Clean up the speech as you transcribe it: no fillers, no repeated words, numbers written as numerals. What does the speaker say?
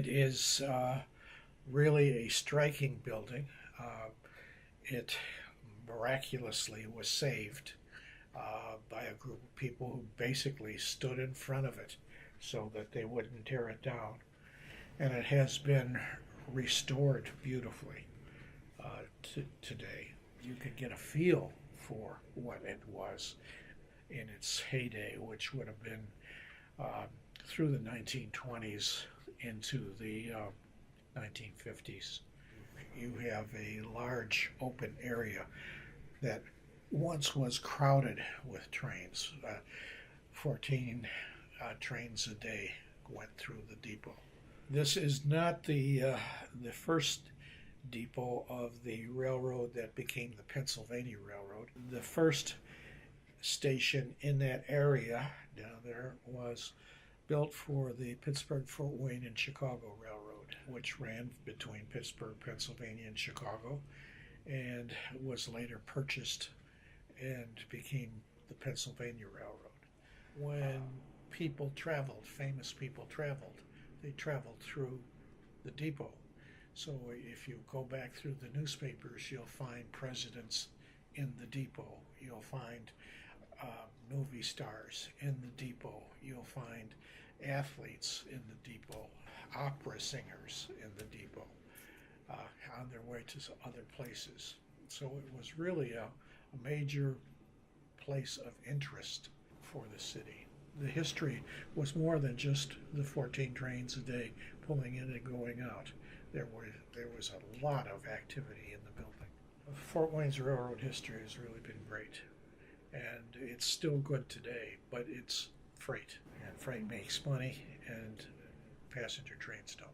It is really a striking building. It miraculously was saved by a group of people who basically stood in front of it so that they wouldn't tear it down. And it has been restored beautifully today. You can get a feel for what it was in its heyday, which would have been uh, through the 1920s into the 1950s. You have a large open area that once was crowded with trains. 14 trains a day went through the depot. This is not the first depot of the railroad that became the Pennsylvania Railroad. The first station in that area down there was built for the Pittsburgh, Fort Wayne, and Chicago Railroad, which ran between Pittsburgh, Pennsylvania, and Chicago, and was later purchased and became the Pennsylvania Railroad. When people traveled, famous people traveled, they traveled through the depot. So if you go back through the newspapers, you'll find presidents in the depot. You'll find movie stars in the depot. You'll find athletes in the depot, opera singers in the depot, on their way to other places. So it was really a major place of interest for the city. The history was more than just the 14 trains a day pulling in and going out. There was a lot of activity in the building. Fort Wayne's railroad history has really been great, and it's still good today, but it's freight, and freight makes money, and passenger trains don't.